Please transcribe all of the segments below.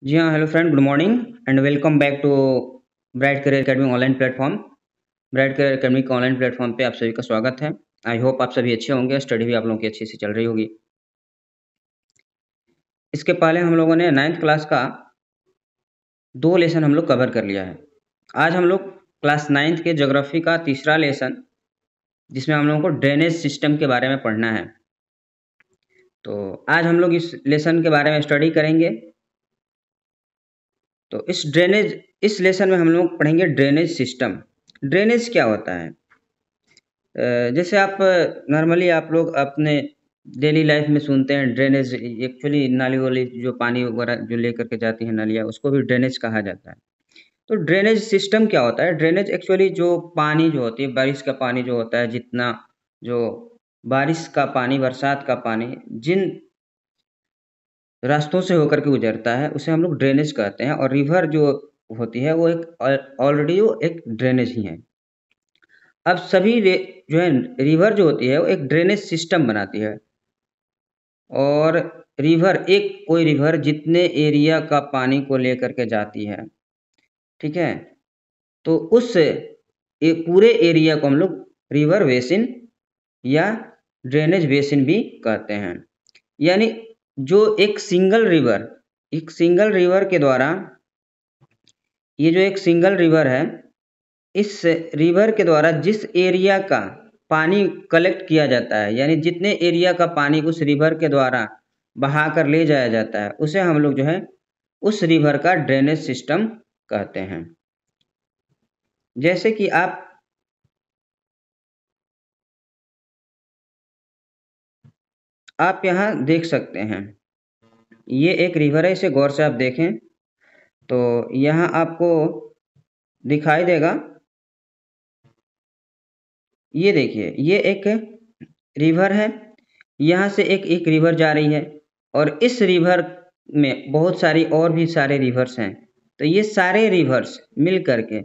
जी हाँ, hello friend, good morning and welcome back to Bright Career Academy online platform. Bright Career Academy के online platform पे आप सभी का स्वागत है। आई होप आप सभी अच्छे होंगे, स्टडी भी आप लोगों की अच्छी से चल रही होगी। इसके पहले हम लोगों ने 9th क्लास का 2 लेसन हम लोग कवर कर लिया है। आज हम लोग क्लास 9th के ज्योग्राफी का तीसरा लेसन, जिसमें हम लोगों को ड्रेनेज सिस्टम के बारे में पढ़ना है। तो आज हम लोग इस लेसन के बारे में स्टडी करेंगे। तो इस लेसन में हम लोग पढ़ेंगे ड्रेनेज सिस्टम। ड्रेनेज क्या होता है? जैसे आप नॉर्मली आप लोग अपने डेली लाइफ में सुनते हैं ड्रेनेज, एक्चुअली नाली वाली जो पानी वगैरह जो लेकर के जाती है नालियाँ, उसको भी ड्रेनेज कहा जाता है। तो ड्रेनेज सिस्टम क्या होता है? ड्रेनेज एक्चुअली जो पानी जो होती है, बारिश का पानी जो होता है, जितना जो बारिश का पानी, बरसात का पानी जिन रास्तों से होकर के गुजरता है, उसे हम लोग ड्रेनेज कहते हैं। और रिवर जो होती है वो एक ऑलरेडी वो एक ड्रेनेज ही है। अब सभी जो है रिवर जो होती है वो एक ड्रेनेज सिस्टम बनाती है। और रिवर, एक कोई रिवर जितने एरिया का पानी को लेकर के जाती है, ठीक है, तो उस पूरे एरिया को हम लोग रिवर बेसिन या ड्रेनेज बेसिन भी कहते हैं। यानी जो एक सिंगल रिवर के द्वारा, ये जो एक सिंगल रिवर है, इस रिवर के द्वारा जिस एरिया का पानी कलेक्ट किया जाता है, यानी जितने एरिया का पानी उस रिवर के द्वारा बहा कर ले जाया जाता है, उसे हम लोग जो है उस रिवर का ड्रेनेज सिस्टम कहते हैं। जैसे कि आप यहाँ देख सकते हैं, ये एक रिवर है, इसे गौर से आप देखें तो यहाँ आपको दिखाई देगा। ये देखिए, ये एक रिवर है, यहाँ से एक रिवर जा रही है, और इस रिवर में बहुत सारी और भी सारे रिवर्स हैं। तो ये सारे रिवर्स मिल करके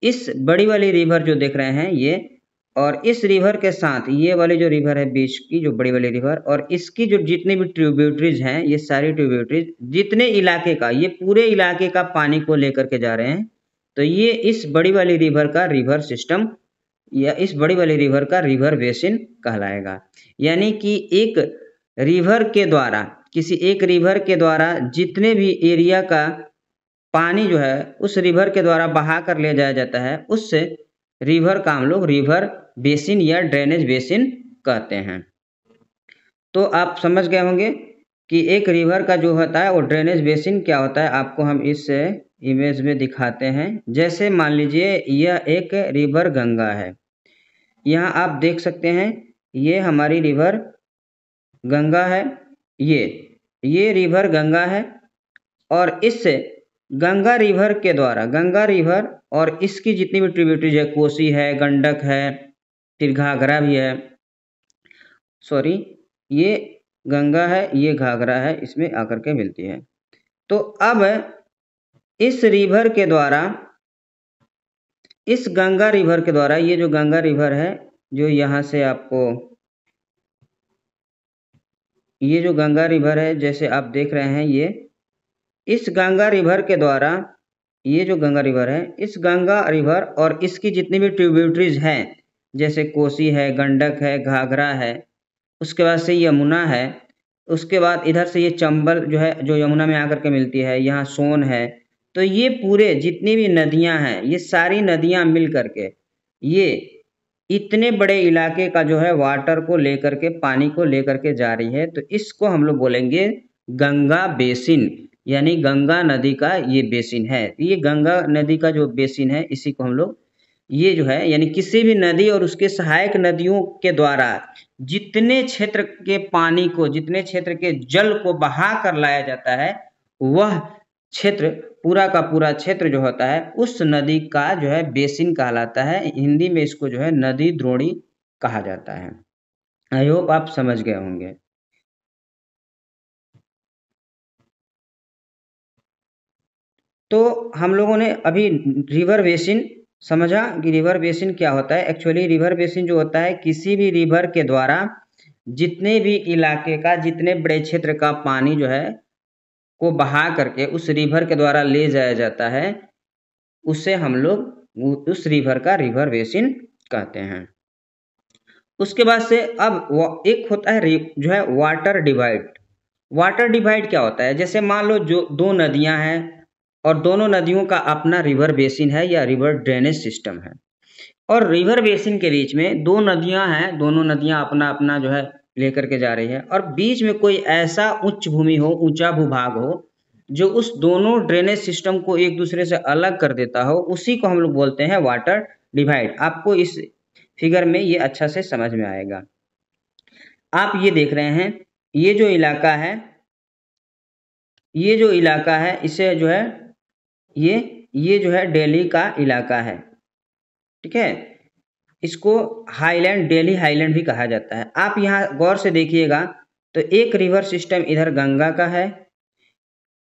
इस बड़ी वाली रिवर जो देख रहे हैं ये, और इस रिवर के साथ ये वाली जो रिवर है बीच की, जो बड़ी वाली रिवर, और इसकी जो जितनी भी ट्रिब्यूटरीज हैं, ये सारी ट्रिब्यूटरीज जितने इलाके का, ये पूरे इलाके का पानी को लेकर के जा रहे हैं। तो ये इस बड़ी वाली रिवर का रिवर सिस्टम या इस बड़ी वाली रिवर का रिवर बेसिन कहलाएगा। यानी कि एक रिवर के द्वारा, किसी एक रिवर के द्वारा जितने भी एरिया का पानी जो है उस रिवर के द्वारा बहा कर ले जाया जाता है, उस रिवर का हम लोग रिवर बेसिन या ड्रेनेज बेसिन कहते हैं। तो आप समझ गए होंगे कि एक रिवर का जो होता है वो ड्रेनेज बेसिन क्या होता है। आपको हम इस इमेज में दिखाते हैं। जैसे मान लीजिए यह एक रिवर गंगा है, यहाँ आप देख सकते हैं, ये हमारी रिवर गंगा है, ये रिवर गंगा है। और इस गंगा रिवर के द्वारा, गंगा रिवर और इसकी जितनी भी ट्रिब्यूटरीज है, कोसी है, गंडक है, फिर घाघरा भी है, सॉरी, ये गंगा है, ये घाघरा है, इसमें आकर के मिलती है। तो अब इस रिवर के द्वारा, इस गंगा रिवर के द्वारा, ये जो गंगा रिवर है, जो यहाँ से आपको ये जो गंगा रिवर है, जैसे आप देख रहे हैं, ये इस गंगा रिवर के द्वारा, ये जो गंगा रिवर है, इस गंगा रिवर और इसकी जितनी भी ट्रिब्यूटरीज हैं, जैसे कोसी है, गंडक है, घाघरा है, उसके बाद से यमुना है, उसके बाद इधर से ये चंबल जो है, जो यमुना में आकर के मिलती है, यहाँ सोन है। तो ये पूरे जितनी भी नदियां हैं, ये सारी नदियां मिल करके ये इतने बड़े इलाके का जो है वाटर को लेकर के, पानी को लेकर के जा रही है। तो इसको हम लोग बोलेंगे गंगा बेसिन, यानी गंगा नदी का ये बेसिन है। ये गंगा नदी का जो बेसिन है, इसी को हम लोग, ये जो है, यानी किसी भी नदी और उसके सहायक नदियों के द्वारा जितने क्षेत्र के पानी को, जितने क्षेत्र के जल को बहा कर लाया जाता है, वह क्षेत्र, पूरा का पूरा क्षेत्र जो होता है, उस नदी का जो है बेसिन कहलाता है। हिंदी में इसको जो है नदी द्रोणी कहा जाता है। आई होप आप समझ गए होंगे। तो हम लोगों ने अभी रिवर बेसिन समझा कि रिवर बेसिन क्या होता है। एक्चुअली रिवर बेसिन जो होता है, किसी भी रिवर के द्वारा जितने भी इलाके का, जितने बड़े क्षेत्र का पानी जो है को बहा करके उस रिवर के द्वारा ले जाया जाता है, उसे हम लोग उस रिवर का रिवर बेसिन कहते हैं। उसके बाद से अब एक होता है जो है वाटर डिवाइड। वाटर डिवाइड क्या होता है? जैसे मान लो जो दो नदियां हैं और दोनों नदियों का अपना रिवर बेसिन है या रिवर ड्रेनेज सिस्टम है, और रिवर बेसिन के बीच में दो नदियां हैं, दोनों नदियां अपना अपना जो है लेकर के जा रही है, और बीच में कोई ऐसा उच्च भूमि हो, ऊंचा भूभाग हो, जो उस दोनों ड्रेनेज सिस्टम को एक दूसरे से अलग कर देता हो, उसी को हम लोग बोलते हैं वाटर डिवाइड। आपको इस फिगर में ये अच्छा से समझ में आएगा। आप ये देख रहे हैं, ये जो इलाका है, ये जो इलाका है, इसे जो है ये जो है दिल्ली का इलाका है, ठीक है। इसको हाईलैंड, दिल्ली हाईलैंड भी कहा जाता है। आप यहाँ गौर से देखिएगा तो एक रिवर सिस्टम इधर गंगा का है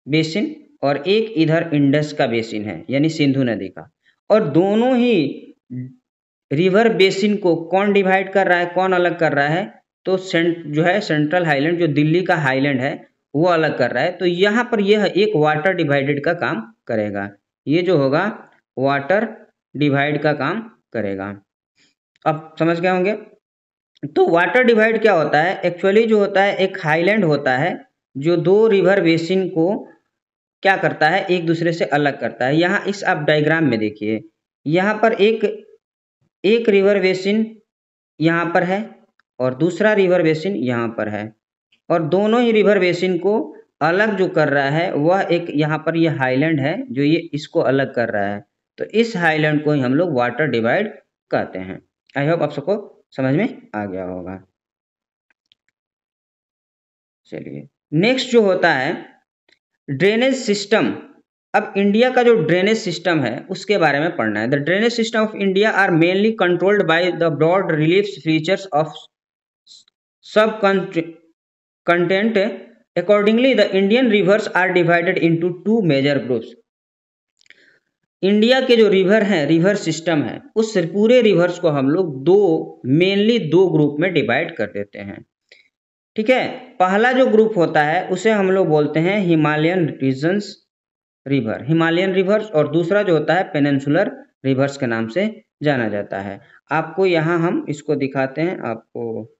बेसिन, और एक इधर इंडस का बेसिन है, यानी सिंधु नदी का। और दोनों ही रिवर बेसिन को कौन डिवाइड कर रहा है, कौन अलग कर रहा है? तो जो है सेंट्रल हाईलैंड, जो दिल्ली का हाईलैंड है, वो अलग कर रहा है। तो यहाँ पर यह एक वाटर डिवाइडेड का काम करेगा, ये जो होगा वाटर डिवाइड का काम करेगा। अब समझ गए होंगे। तो वाटर डिवाइड क्या होता है? एक्चुअली जो होता है, एक हाईलैंड होता है जो दो रिवर बेसिन को क्या करता है, एक दूसरे से अलग करता है। यहाँ इस आप डायग्राम में देखिए, यहाँ पर एक रिवर बेसिन यहाँ पर है और दूसरा रिवर बेसिन यहाँ पर है, और दोनों ही रिवर बेसिन को अलग जो कर रहा है वह एक यहाँ पर ये हाईलैंड है जो ये इसको अलग कर रहा है। तो इस हाईलैंड को ही हम लोग वाटर डिवाइड कहते हैं। आई होप आप सबको समझ में आ गया होगा। चलिए नेक्स्ट जो होता है ड्रेनेज सिस्टम। अब इंडिया का जो ड्रेनेज सिस्टम है उसके बारे में पढ़ना है। The drainage system of India are mainly controlled by the broad relief features of subcontinent. Accordingly the Indian rivers are divided into two major groups. India के जो रिवर हैं, रिवर सिस्टम है, उस पूरे रिवर्स को हम लोग mainly दो ग्रुप में डिवाइड कर देते हैं, ठीक है। पहला जो ग्रुप होता है उसे हम लोग बोलते हैं Himalayan regions river, Himalayan rivers, और दूसरा जो होता है पेनिनसुलर रिवर्स के नाम से जाना जाता है। आपको यहाँ हम इसको दिखाते हैं, आपको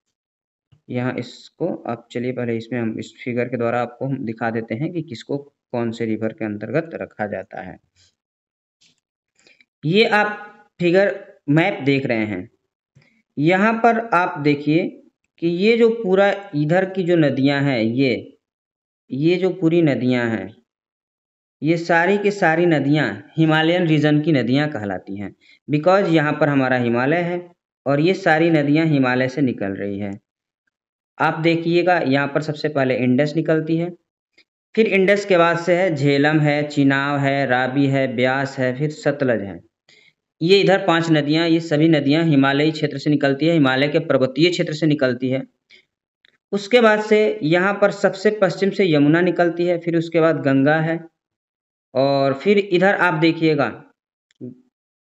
यहाँ इसको आप चलिए पहले इसमें हम इस फिगर के द्वारा आपको हम दिखा देते हैं कि किसको कौन से रिवर के अंतर्गत रखा जाता है। ये आप फिगर मैप देख रहे हैं, यहाँ पर आप देखिए कि ये जो पूरा इधर की जो नदियां हैं, ये जो पूरी नदियां हैं, ये सारी की सारी नदियां हिमालयन रीजन की नदियां कहलाती हैं, बिकॉज यहाँ पर हमारा हिमालय है और ये सारी नदियां हिमालय से निकल रही है। आप देखिएगा यहाँ पर सबसे पहले इंडस निकलती है, फिर इंडस के बाद से है झेलम है, चिनाब है, रावी है, ब्यास है, फिर सतलज है। ये इधर 5 नदियां, ये सभी नदियां हिमालयी क्षेत्र से निकलती है, हिमालय के पर्वतीय क्षेत्र से निकलती है। उसके बाद से यहाँ पर सबसे पश्चिम से यमुना निकलती है, फिर उसके बाद गंगा है, और फिर इधर आप देखिएगा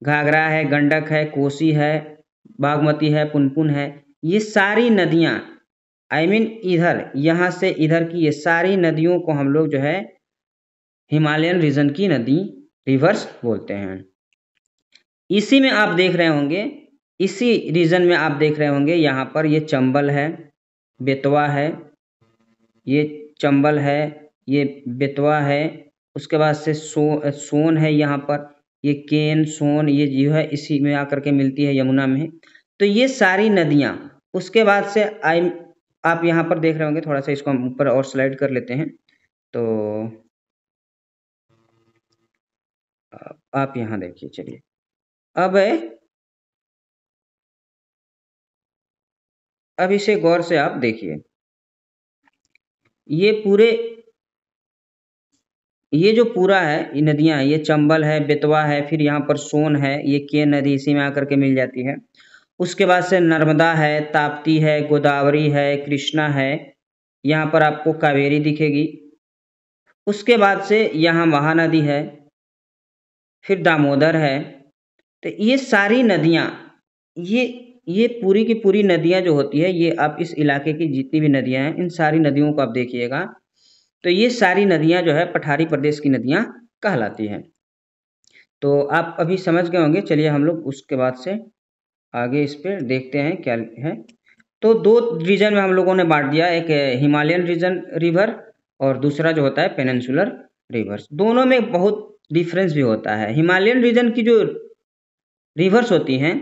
घाघरा है, गंडक है, कोसी है, बागमती है, पुनपुन है। ये सारी नदियां इधर यहाँ से इधर की ये सारी नदियों को हम लोग जो है हिमालयन रीजन की नदी रिवर्स बोलते हैं। इसी में आप देख रहे होंगे, इसी रीजन में आप देख रहे होंगे यहाँ पर ये चंबल है, बेतवा है, ये चंबल है, ये बेतवा है, उसके बाद से सोन है, यहाँ पर ये केन, सोन, ये जो है इसी में आकर के मिलती है यमुना में। तो ये सारी नदियाँ, उसके बाद से आप यहाँ पर देख रहे होंगे, थोड़ा सा इसको हम ऊपर और स्लाइड कर लेते हैं, तो आप यहाँ देखिए। चलिए अब इसे गौर से आप देखिए, ये जो पूरा है, ये नदियां हैं, ये चंबल है, बेतवा है, फिर यहाँ पर सोन है, ये के नदी इसी में आकर के मिल जाती है। उसके बाद से नर्मदा है, ताप्ती है, गोदावरी है, कृष्णा है, यहाँ पर आपको कावेरी दिखेगी। उसके बाद से यहाँ महानदी है, फिर दामोदर है। तो ये सारी नदियाँ, ये पूरी की पूरी नदियाँ जो होती है, ये आप इस इलाके की जितनी भी नदियाँ हैं, इन सारी नदियों को आप देखिएगा तो ये सारी नदियाँ जो है पठारी प्रदेश की नदियाँ कहलाती हैं। तो आप अभी समझ गए होंगे, चलिए हम लोग उसके बाद से आगे इस पे देखते हैं क्या है। तो 2 रीजन में हम लोगों ने बाँट दिया, एक हिमालयन रीजन रिवर और दूसरा जो होता है पेनिनसुलर रिवर्स। दोनों में बहुत डिफरेंस भी होता है। हिमालयन रीजन की जो रिवर्स होती हैं,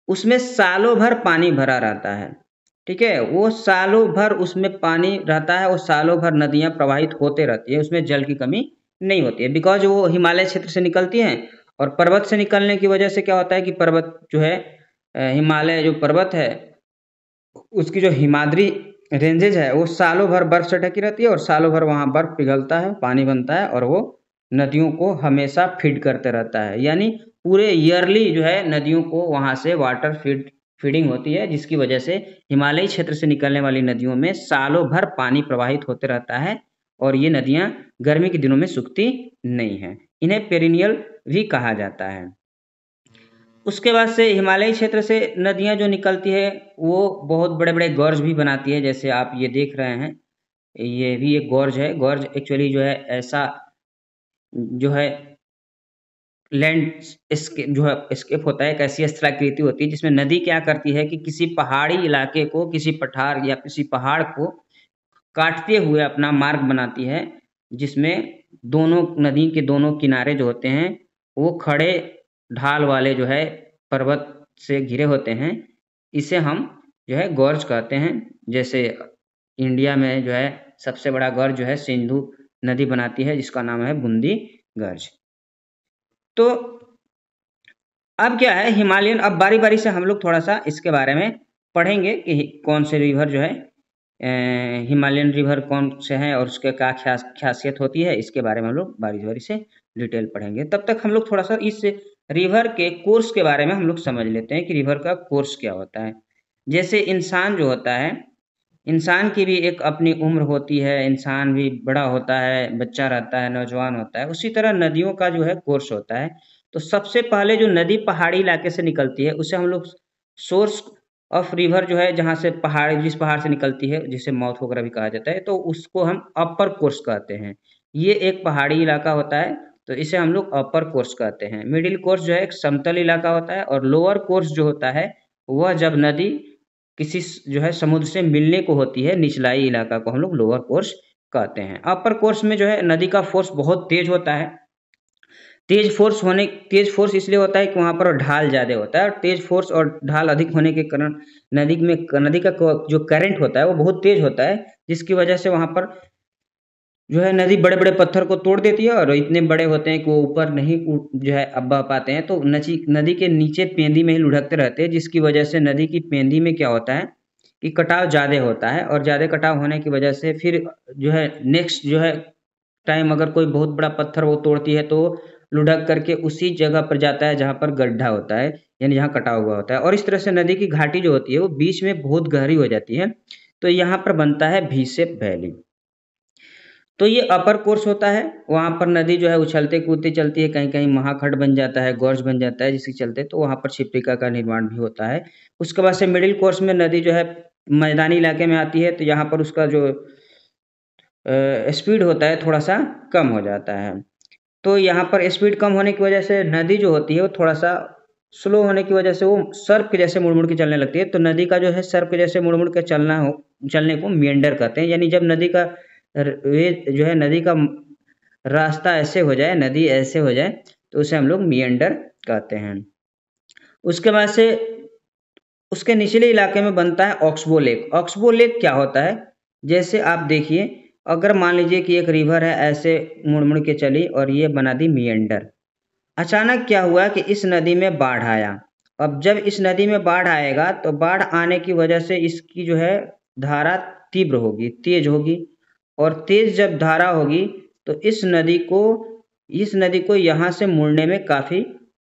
उसमें सालों भर पानी भरा रहता है, ठीक है? वो सालों भर उसमें पानी रहता है और सालों भर नदियाँ प्रवाहित होते रहती है, उसमें जल की कमी नहीं होती है। बिकॉज़ वो हिमालय क्षेत्र से निकलती हैं और पर्वत से निकलने की वजह से क्या होता है कि पर्वत जो है हिमालय जो पर्वत है, उसकी जो हिमाद्री रेंजेज़ है, वो सालों भर बर्फ़ से ढकी रहती है और सालों भर वहाँ बर्फ़ पिघलता है, पानी बनता है और वो नदियों को हमेशा फ़ीड करते रहता है। यानी पूरे ईयरली जो है नदियों को वहाँ से वाटर फ़ीडिंग होती है, जिसकी वजह से हिमालयी क्षेत्र से निकलने वाली नदियों में सालों भर पानी प्रवाहित होते रहता है और ये नदियाँ गर्मी के दिनों में सूखती नहीं हैं। इन्हें पेरिनियल भी कहा जाता है। उसके बाद से हिमालयी क्षेत्र से नदियाँ जो निकलती है, वो बहुत बड़े-बड़े गॉर्ज भी बनाती है, जैसे आप ये देख रहे हैं, ये भी एक गॉर्ज है। गॉर्ज एक्चुअली जो है ऐसा जो है लैंड जो है एस्केप होता है, एक ऐसी स्थलाकृति होती है जिसमें नदी क्या करती है कि किसी पहाड़ी इलाके को, किसी पठार या किसी पहाड़ को काटते हुए अपना मार्ग बनाती है, जिसमें दोनों नदी के दोनों किनारे जो होते हैं, वो खड़े ढाल वाले जो है पर्वत से घिरे होते हैं। इसे हम जो है गॉर्ज कहते हैं। जैसे इंडिया में जो है सबसे बड़ा गॉर्ज जो है सिंधु नदी बनाती है, जिसका नाम है बूंदी गॉर्ज। तो अब क्या है हिमालयन, अब बारी-बारी से हम लोग थोड़ा-सा इसके बारे में पढ़ेंगे कि कौन से रिवर जो है हिमालयन रिवर कौन से हैं और उसके क्या ख़ासियत होती है, इसके बारे में हम लोग बारी-बारी से डिटेल पढ़ेंगे। तब तक हम लोग थोड़ा-सा इस रिवर के कोर्स के बारे में हम लोग समझ लेते हैं कि रिवर का कोर्स क्या होता है। जैसे इंसान जो होता है, इंसान की भी एक अपनी उम्र होती है, इंसान भी बड़ा होता है, बच्चा रहता है, नौजवान होता है, उसी तरह नदियों का जो है कोर्स होता है। तो सबसे पहले जो नदी पहाड़ी इलाके से निकलती है, उसे हम लोग सोर्स ऑफ रिवर जो है, जहाँ से पहाड़ जिस पहाड़ से निकलती है, जिसे माउथ वगैरह भी कहा जाता है, तो उसको हम अपर कोर्स कहते हैं। ये एक पहाड़ी इलाका होता है, तो इसे हम लोग अपर कोर्स कहते हैं। मिडिल कोर्स जो है एक समतल इलाका होता है और लोअर कोर्स जो होता है, वह जब नदी किसी जो है समुद्र से मिलने को होती है, निचलाई इलाका को हम लोग लोअर कोर्स कहते हैं। अपर कोर्स में जो है नदी का फोर्स बहुत तेज होता है। तेज फोर्स इसलिए होता है कि वहाँ पर ढाल ज़्यादा होता है और तेज फोर्स और ढाल अधिक होने के कारण नदी का जो करंट होता है वो बहुत तेज होता है, जिसकी वजह से वहाँ पर जो है नदी बड़े-बड़े पत्थर को तोड़ देती है और इतने बड़े होते हैं कि वो ऊपर नहीं जो है अब बह पाते हैं, तो नदी के नीचे पेंदी में ही लुढ़कते रहते हैं, जिसकी वजह से नदी की पेंदी में क्या होता है कि कटाव ज़्यादा होता है और ज़्यादा कटाव होने की वजह से फिर जो है नेक्स्ट जो है टाइम अगर कोई बहुत बड़ा पत्थर वो तोड़ती है, तो लुढ़क करके उसी जगह पर जाता है जहाँ पर गड्ढा होता है, यानी जहाँ कटाव हुआ होता है और इस तरह से नदी की घाटी जो होती है वो बीच में बहुत गहरी हो जाती है, तो यहाँ पर बनता है वी शेप वैली। तो ये अपर कोर्स होता है, वहाँ पर नदी जो है उछलते-कूदते चलती है, कहीं-कहीं महाखड्ड बन जाता है, गॉर्ज बन जाता है, जिसके चलते तो वहाँ पर शिप्रिका का निर्माण भी होता है। उसके बाद से मिडिल कोर्स में नदी जो है मैदानी इलाके में आती है, तो यहाँ पर उसका जो स्पीड होता है थोड़ा-सा कम हो जाता है। तो यहाँ पर स्पीड कम होने की वजह से नदी जो होती है वो थोड़ा-सा स्लो होने की वजह से वो सर्प के जैसे मुड़-मुड़ के चलने लगती है। तो नदी का जो है सर्प के जैसे मुड़-मुड़ के चलने को मिएंडर कहते हैं। यानी जब नदी का वे जो है नदी का रास्ता ऐसे हो जाए, नदी ऐसे हो जाए, तो उसे हम लोग मिएंडर कहते हैं। उसके बाद से उसके निचले इलाके में बनता है ऑक्सबो लेक। ऑक्सबो लेक क्या होता है? जैसे आप देखिए, अगर मान लीजिए कि एक रिवर है, ऐसे मुड़-मुड़ के चली और ये बना दी मिएंडर। अचानक क्या हुआ कि इस नदी में बाढ़ आया। अब जब इस नदी में बाढ़ आएगा, तो बाढ़ आने की वजह से इसकी जो है धारा तीव्र होगी, तेज होगी और तेज जब धारा होगी, तो इस नदी को यहाँ से मुड़ने में काफ़ी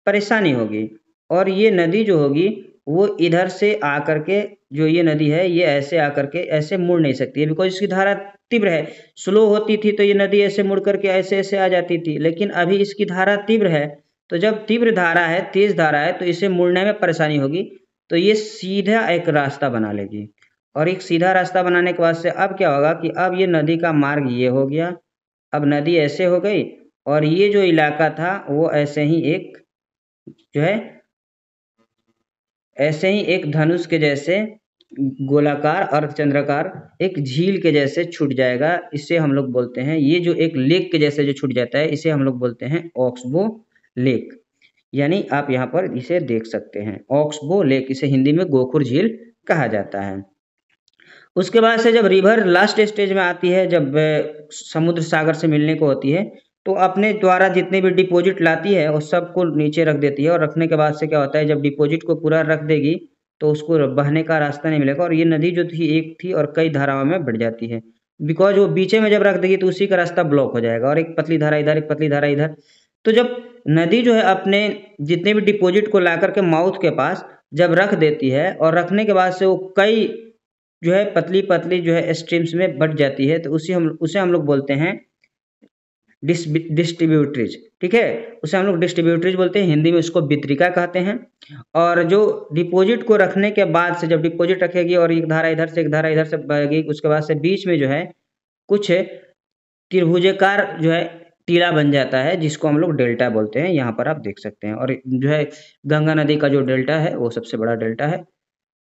परेशानी होगी और ये नदी जो होगी, वो इधर से आकर के जो ये नदी है, ये ऐसे आकर के ऐसे मुड़ नहीं सकती है, बिकॉज़ इसकी धारा तीव्र है। स्लो होती थी तो ये नदी ऐसे मुड़ कर के ऐसे-ऐसे आ जाती थी, लेकिन अभी इसकी धारा तीव्र है, तो जब तीव्र धारा है, तेज़ धारा है, तो इसे मुड़ने में परेशानी होगी, तो ये सीधा एक रास्ता बना लेगी और एक सीधा रास्ता बनाने के बाद से अब क्या होगा कि अब ये नदी का मार्ग ये हो गया, अब नदी ऐसे हो गई और ये जो इलाका था वो ऐसे ही एक जो है ऐसे ही एक धनुष के जैसे गोलाकार अर्धचंद्राकार एक झील के जैसे छूट जाएगा। इसे हम लोग बोलते हैं, ये जो एक लेक के जैसे जो छूट जाता है इसे हम लोग बोलते हैं ऑक्सबो लेक। यानी आप यहाँ पर इसे देख सकते हैं, ऑक्सबो लेक, इसे हिंदी में गोखुर झील कहा जाता है। उसके बाद से जब रिवर लास्ट स्टेज में आती है, जब समुद्र सागर से मिलने को होती है, तो अपने द्वारा जितने भी डिपॉजिट लाती है वो सबको नीचे रख देती है। और रखने के बाद से क्या होता है, जब डिपॉजिट को पूरा रख देगी तो उसको बहने का रास्ता नहीं मिलेगा। और ये नदी जो थी एक थी और कई धाराओं में बढ़ जाती है, बिकॉज वो बीचे में जब रख देगी तो उसी का रास्ता ब्लॉक हो जाएगा और एक पतली धारा इधर, एक पतली धारा इधर। तो जब नदी जो है अपने जितने भी डिपॉजिट को ला करके माउथ के पास जब रख देती है और रखने के बाद से वो कई जो है पतली पतली जो है स्ट्रीम्स में बढ़ जाती है, तो उसे हम लोग बोलते हैं डिस्ट्रीब्यूटरीज। ठीक है, उसे हम लोग डिस्ट्रीब्यूटरीज बोलते हैं, हिंदी में उसको वितरिका कहते हैं। और जो डिपॉजिट को रखने के बाद से जब डिपॉजिट रखेगी और एक धारा इधर से एक धारा इधर से बहेगी, उसके बाद से बीच में जो है कुछ त्रिभुजाकार जो है टीला बन जाता है, जिसको हम लोग डेल्टा बोलते हैं। यहाँ पर आप देख सकते हैं। और जो है गंगा नदी का जो डेल्टा है वो सबसे बड़ा डेल्टा है,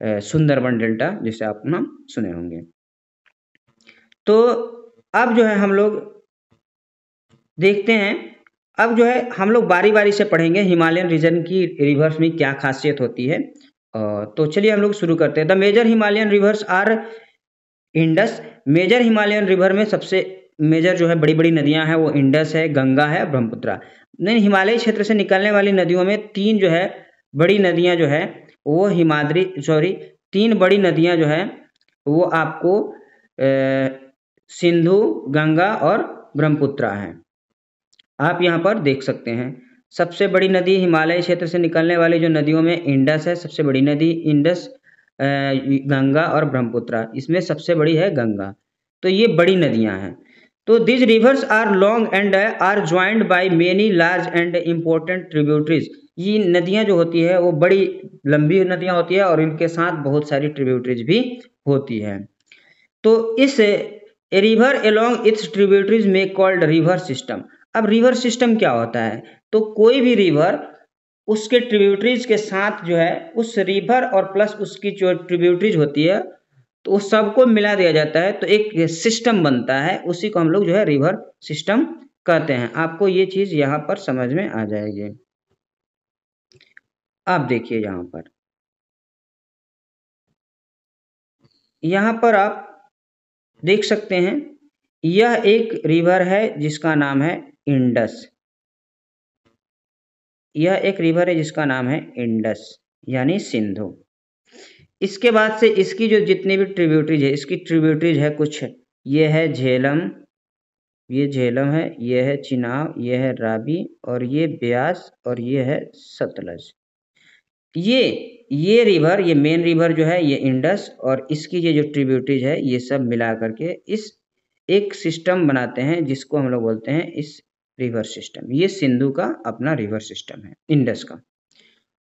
सुंदरबन डेल्टा, जिसे आप नाम सुने होंगे। तो अब जो है हम लोग देखते हैं, अब जो है हम लोग बारी बारी से पढ़ेंगे हिमालयन रीजन की रिवर्स में क्या खासियत होती है। तो चलिए हम लोग शुरू करते हैं। The major Himalayan rivers are Indus. Major Himalayan river में सबसे मेजर जो है बड़ी बड़ी नदियां हैं वो इंडस है, गंगा है, ब्रह्मपुत्रा। नहीं, हिमालय क्षेत्र से निकलने वाली नदियों में तीन जो है बड़ी नदियां जो है वो तीन बड़ी नदियां जो है वो आपको सिंधु, गंगा और ब्रह्मपुत्रा है। आप यहाँ पर देख सकते हैं सबसे बड़ी नदी हिमालय क्षेत्र से निकलने वाली जो नदियों में इंडस है, सबसे बड़ी नदी इंडस, गंगा और ब्रह्मपुत्रा। इसमें सबसे बड़ी है गंगा। तो ये बड़ी नदियां हैं। तो this rivers are long and are joined by many large and important tributaries. ये नदियां जो होती है वो बड़ी लंबी नदियां होती है और इनके साथ बहुत सारी ट्रिब्यूटरीज भी होती है। तो इस रिवर अलोंग इट्स ट्रिब्यूटरीज में कॉल्ड रिवर सिस्टम। अब रिवर सिस्टम क्या होता है, तो कोई भी रिवर उसके ट्रिब्यूटरीज के साथ जो है उस रिवर और प्लस उसकी जो ट्रिब्यूटरीज होती है तो उस सबको मिला दिया जाता है, तो एक सिस्टम बनता है। उसी को हम लोग जो है रिवर सिस्टम कहते हैं। आपको ये चीज यहाँ पर समझ में आ जाएगी। आप देखिए यहाँ पर आप देख सकते हैं, यह एक रिवर है जिसका नाम है इंडस। यह एक रिवर है जिसका नाम है इंडस यानी सिंधु। इसके बाद से इसकी जो जितनी भी ट्रिब्यूटरीज है, इसकी ट्रिब्यूटरीज है कुछ, ये है झेलम, ये झेलम है, ये है चिनाब, ये है रावी और ये ब्यास और ये है सतलज। ये रिवर, ये मेन रिवर जो है ये इंडस और इसकी ये जो ट्रिब्यूटरीज है ये सब मिला करके इस एक सिस्टम बनाते हैं जिसको हम लोग बोलते हैं इस रिवर सिस्टम। ये सिंधु का अपना रिवर सिस्टम है, इंडस का।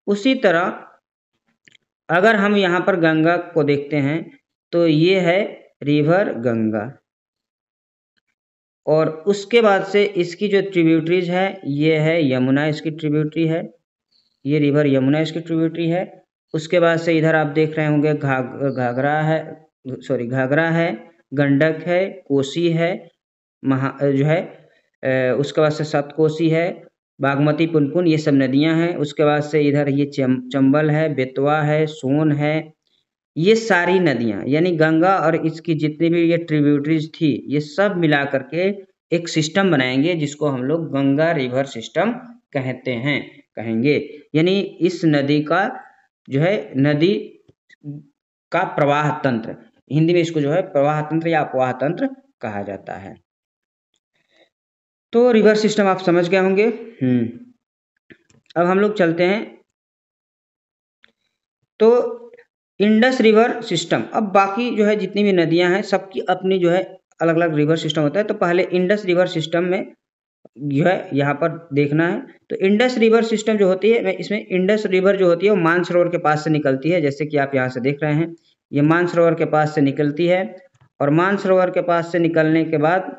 उसी तरह अगर हम यहाँ पर गंगा को देखते हैं तो ये है रिवर गंगा। और उसके बाद से इसकी जो ट्रिब्यूटरीज है ये है यमुना, इसकी ट्रिब्यूटरी है, ये रिवर यमुना इसकी ट्रिब्यूटरी है। उसके बाद से इधर आप देख रहे होंगे घाघरा है, गंडक है, कोसी है, उसके बाद से सतकोसी है, बागमती, पुनपुन, ये सब नदियां हैं। उसके बाद से इधर ये चंबल है, बेतवा है, सोन है। ये सारी नदियां यानी गंगा और इसकी जितनी भी ये ट्रिब्यूटरीज थी ये सब मिला करके एक सिस्टम बनाएंगे जिसको हम लोग गंगा रिवर सिस्टम कहेंगे। यानी इस नदी का जो है नदी का प्रवाह तंत्र, हिंदी में इसको जो है प्रवाह तंत्र या अपवाह तंत्र कहा जाता है। तो रिवर सिस्टम आप समझ गए होंगे। अब हम लोग चलते हैं तो इंडस रिवर सिस्टम। अब बाकी जो है जितनी भी नदियां हैं सबकी अपनी जो है अलग अलग रिवर सिस्टम होता है। तो पहले इंडस रिवर सिस्टम में जो है यहाँ पर देखना है। तो इंडस रिवर सिस्टम जो होती है, इसमें इंडस रिवर जो होती है वो मानसरोवर के पास से निकलती है, जैसे कि आप यहाँ से देख रहे हैं। ये मानसरोवर के पास से निकलती है और मानसरोवर के पास से निकलने के बाद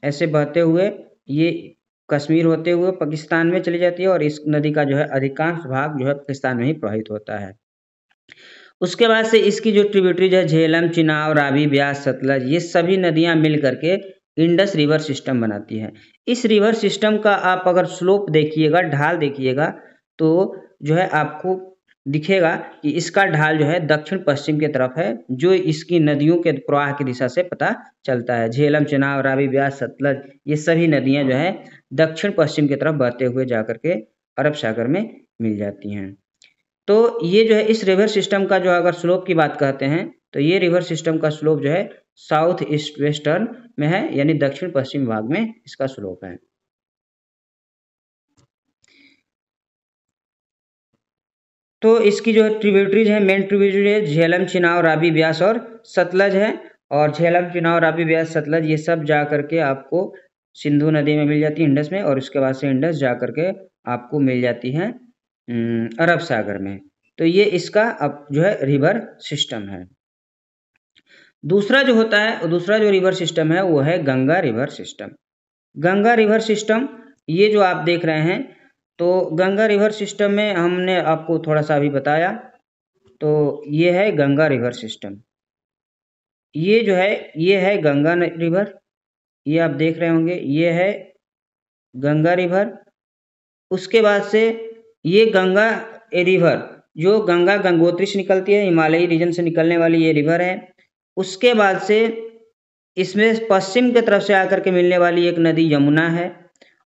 ऐसे बहते हुए ये कश्मीर होते हुए पाकिस्तान में चली जाती है और इस नदी का जो है अधिकांश भाग जो है पाकिस्तान में ही प्रवाहित होता है। उसके बाद से इसकी जो ट्रिब्यूटरीज है झेलम, चिनाब, रावी, ब्यास, सतलज, ये सभी नदियां मिल करके इंडस रिवर सिस्टम बनाती है। इस रिवर सिस्टम का आप अगर स्लोप देखिएगा, ढाल देखिएगा, तो जो है आपको दिखेगा कि इसका ढाल जो है दक्षिण पश्चिम की तरफ है, जो इसकी नदियों के प्रवाह की दिशा से पता चलता है। झेलम, चिनाब, रावी, ब्यास, सतलज, ये सभी नदियां जो है दक्षिण पश्चिम की तरफ बहते हुए जाकर के अरब सागर में मिल जाती हैं। तो ये जो है इस रिवर सिस्टम का जो अगर स्लोप की बात कहते हैं तो ये रिवर सिस्टम का स्लोप जो है साउथ ईस्ट वेस्टर्न में है, यानी दक्षिण पश्चिम भाग में इसका स्लोप है। तो इसकी जो ट्रिब्यूटरीज है, मेन ट्रिब्यूटरी है झेलम, चिनाब, रावी, ब्यास और सतलज है। और झेलम, चिनाब, रावी, ब्यास, सतलज ये सब जा करके आपको सिंधु नदी में मिल जाती है इंडस में, और उसके बाद से इंडस जा करके आपको मिल जाती है अरब सागर में। तो ये इसका अब जो है रिवर सिस्टम है। दूसरा जो होता है, दूसरा जो रिवर सिस्टम है वो है Ganga river system. Ganga river system ये जो आप देख रहे हैं, तो गंगा रिवर सिस्टम में हमने आपको थोड़ा सा अभी बताया, तो ये है गंगा रिवर सिस्टम। ये जो है ये है गंगा रिवर, ये आप देख रहे होंगे, ये है गंगा रिवर। उसके बाद से ये गंगा रिवर जो गंगा गंगोत्री से निकलती है, हिमालयी रीजन से निकलने वाली ये रिवर है। उसके बाद से इसमें पश्चिम की तरफ से आकर के मिलने वाली एक नदी यमुना है,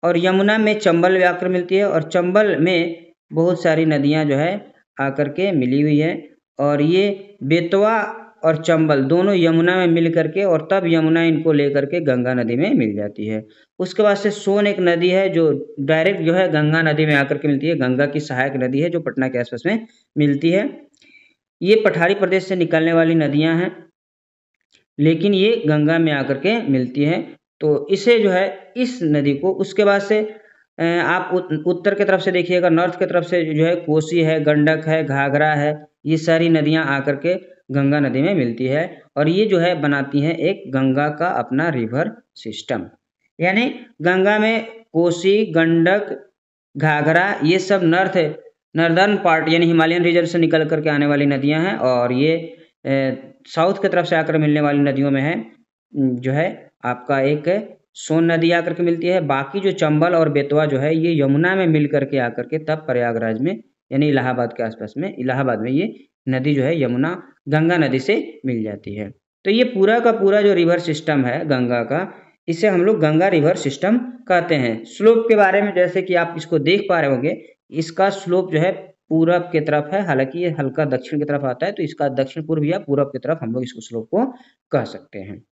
और यमुना में चंबल आकर मिलती है, और चंबल में बहुत सारी नदियां जो है आकर के मिली हुई है। और ये बेतवा और चंबल दोनों यमुना में मिल करके, और तब यमुना इनको लेकर के गंगा नदी में मिल जाती है। उसके बाद से सोन एक नदी है जो डायरेक्ट जो है गंगा नदी में आकर के मिलती है, गंगा की सहायक नदी है जो पटना के आसपास में मिलती है। ये पठारी प्रदेश से निकलने वाली नदियां हैं, लेकिन ये गंगा में आकर के मिलती है। तो इसे जो है इस नदी को, उसके बाद से आप उत्तर की तरफ से देखिएगा, नॉर्थ की तरफ से जो है कोसी है, गंडक है, घाघरा है, ये सारी नदियां आकर के गंगा नदी में मिलती है, और ये जो है बनाती हैं एक गंगा का अपना रिवर सिस्टम। यानी गंगा में कोसी, गंडक, घाघरा ये सब नॉर्दर्न पार्ट यानी हिमालयन रीजन से निकल करके आने वाली नदियां हैं, और ये साउथ की तरफ से आकर मिलने वाली नदियों में है जो है आपका एक सोन नदी आकर के मिलती है। बाकी जो चंबल और बेतवा जो है ये यमुना में मिल करके आकर के तब प्रयागराज में यानी इलाहाबाद के आसपास में, इलाहाबाद में ये नदी जो है यमुना गंगा नदी से मिल जाती है। तो ये पूरा का पूरा जो रिवर सिस्टम है गंगा का, इसे हम लोग गंगा रिवर सिस्टम कहते हैं। स्लोप के बारे में जैसे कि आप इसको देख पा रहे होंगे, इसका स्लोप जो है पूरब की तरफ है, हालांकि ये हल्का दक्षिण की तरफ आता है, तो इसका दक्षिण पूर्व या पूरब की तरफ हम लोग इसको स्लोप को कह सकते हैं।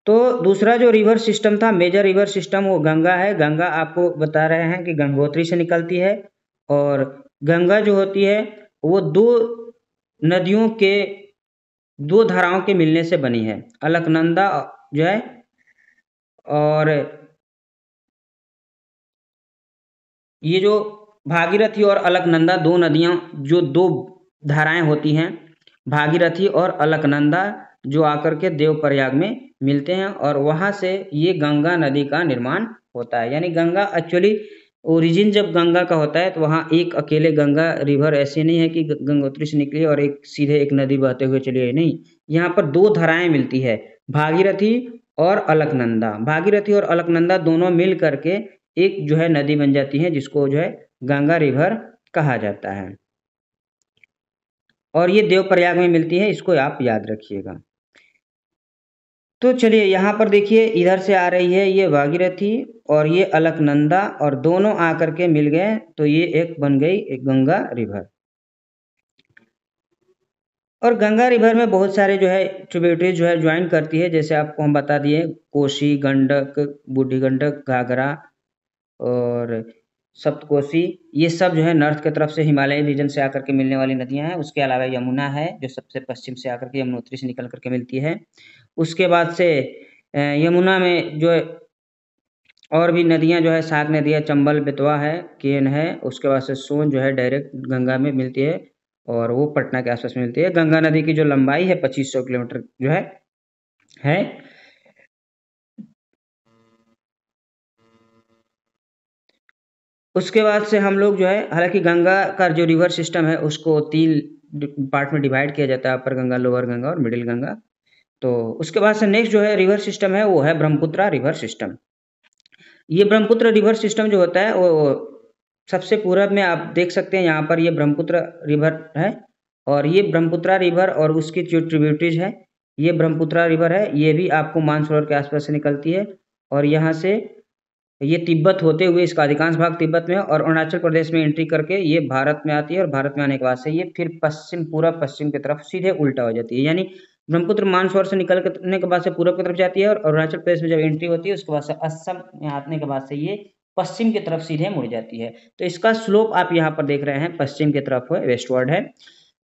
तो दूसरा जो रिवर सिस्टम था, मेजर रिवर सिस्टम, वो गंगा है। गंगा आपको बता रहे हैं कि गंगोत्री से निकलती है, और गंगा जो होती है वो दो नदियों के, दो धाराओं के मिलने से बनी है। अलकनंदा जो है, और ये जो भागीरथी और अलकनंदा दो नदियां, जो दो धाराएं होती हैं, भागीरथी और अलकनंदा, जो आकर के देवप्रयाग में मिलते हैं, और वहां से ये गंगा नदी का निर्माण होता है। यानी गंगा एक्चुअली ओरिजिन जब गंगा का होता है तो वहाँ एक अकेले गंगा रिवर ऐसे नहीं है कि गंगोत्री से निकली और एक सीधे एक नदी बहते हुए चली आई, नहीं, यहाँ पर दो धाराएं मिलती है, भागीरथी और अलकनंदा। भागीरथी और अलकनंदा दोनों मिल करके एक जो है नदी बन जाती है, जिसको जो है गंगा रिवर कहा जाता है, और ये देवप्रयाग में मिलती है, इसको आप याद रखिएगा। तो चलिए यहाँ पर देखिए, इधर से आ रही है ये भागीरथी और ये अलकनंदा, और दोनों आकर के मिल गए तो ये एक बन गई एक गंगा रिवर। और गंगा रिवर में बहुत सारे जो है ट्रिब्यूटरीज जो है ज्वाइन करती है, जैसे आपको हम बता दिए, कोसी, गंडक, बूढ़ी गंडक, घाघरा और सप्तकोसी, ये सब जो है नॉर्थ की तरफ से हिमालयी रीजन से आकर के मिलने वाली नदियां हैं। उसके अलावा यमुना है जो सबसे पश्चिम से आकर के यमुनोत्री से निकल करके मिलती है। उसके बाद से यमुना में जो और भी नदियाँ जो है, शाख नदियाँ चंबल, बेतवा है, केन है, उसके बाद से सोन जो है डायरेक्ट गंगा में मिलती है और वो पटना के आसपास में मिलती है। गंगा नदी की जो लंबाई है 2500 किलोमीटर जो है। उसके बाद से हम लोग जो है, हालांकि गंगा का जो रिवर सिस्टम है उसको 3 पार्ट में डिवाइड किया जाता है, अपर गंगा, लोअर गंगा और मिडिल गंगा। तो उसके बाद से नेक्स्ट जो है रिवर सिस्टम है वो है ब्रह्मपुत्रा रिवर सिस्टम। ये ब्रह्मपुत्र रिवर सिस्टम जो होता है वो सबसे पूरब में आप देख सकते हैं, यहाँ पर ये ब्रह्मपुत्र रिवर है और ये ब्रह्मपुत्रा रिवर और उसकी जो ट्रिब्यूटरीज है, ये ब्रह्मपुत्रा रिवर है, ये भी आपको मानसरोवर के आसपास से निकलती है और यहाँ से ये तिब्बत होते हुए, इसका अधिकांश भाग तिब्बत में है और अरुणाचल प्रदेश में एंट्री करके ये भारत में आती है और भारत में आने के बाद से ये फिर पूरब पश्चिम की तरफ सीधे उल्टा हो जाती है। यानी ब्रह्मपुत्र मानसरोवर से निकलने के बाद से पूरब की तरफ जाती है और अरुणाचल प्रदेश में जब एंट्री होती है उसके बाद से असम में आने के बाद से ये पश्चिम की तरफ सीधे मुड़ जाती है। तो इसका स्लोप आप यहाँ पर देख रहे हैं, पश्चिम की तरफ है, वेस्टवर्ड है।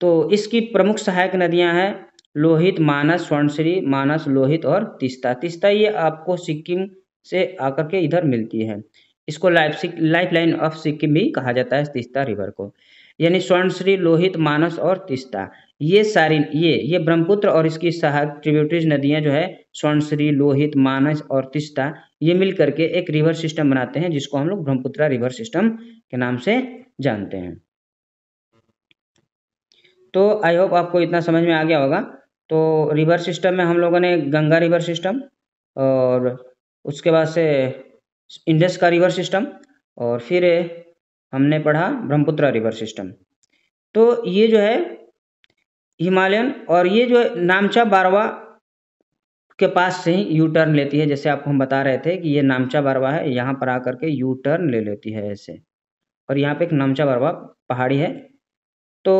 तो इसकी प्रमुख सहायक नदियाँ हैं लोहित, मानस, स्वर्णश्री, मानस, लोहित और तीस्ता। तीस्ता ये आपको सिक्किम से आकर के इधर मिलती है। इसको लाइफ लाइन ऑफ सिक्किम भी कहा जाता है तीस्ता रिवर को। यानी स्वर्णश्री, लोहित, मानस और तीस्ता, ये सारी ये ब्रह्मपुत्र और इसकी सहायक ट्रिब्यूटरीज नदियां जो है स्वर्णश्री, लोहित, मानस और तीस्ता, ये मिल करके एक रिवर सिस्टम बनाते हैं जिसको हम लोग ब्रह्मपुत्रा रिवर सिस्टम के नाम से जानते हैं। तो आई होप आपको इतना समझ में आ गया होगा। तो रिवर सिस्टम में हम लोगों ने गंगा रिवर सिस्टम और उसके बाद से इंडस का रिवर सिस्टम और फिर हमने पढ़ा ब्रह्मपुत्रा रिवर सिस्टम। तो ये जो है हिमालयन, और ये जो है नामचा बारवा के पास से ही यू टर्न लेती है, जैसे आपको हम बता रहे थे कि ये नामचा बारवा है, यहाँ पर आकर के यू टर्न ले लेती है ऐसे, और यहाँ पे एक नामचा बारवा पहाड़ी है। तो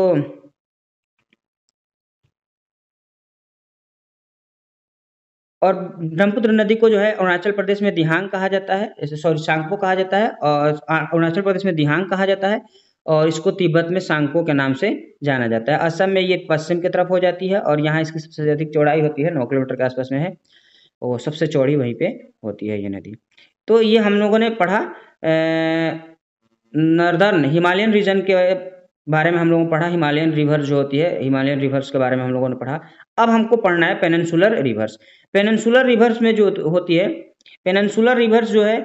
और ब्रह्मपुत्र नदी को जो है अरुणाचल प्रदेश में दिहांग कहा जाता है, सॉरी सांगपो कहा जाता है, और अरुणाचल प्रदेश में दिहांग कहा जाता है और इसको तिब्बत में सांगपो के नाम से जाना जाता है। असम में ये पश्चिम की तरफ हो जाती है और यहाँ इसकी सबसे अधिक चौड़ाई होती है, 9 किलोमीटर के आसपास में है और सबसे चौड़ी वहीं पे होती है ये नदी। तो ये हम लोगों ने पढ़ा नॉर्दर्न हिमालयन रीजन के बारे में हम लोगों ने पढ़ा, हिमालयन रिवर जो होती है, हिमालयन रिवर्स के बारे में हम लोगों ने पढ़ा। अब हमको पढ़ना है पेनिनसुलर रिवर्स। पेनिनसुलर रिवर्स में जो होती है, पेनिनसुलर रिवर्स जो है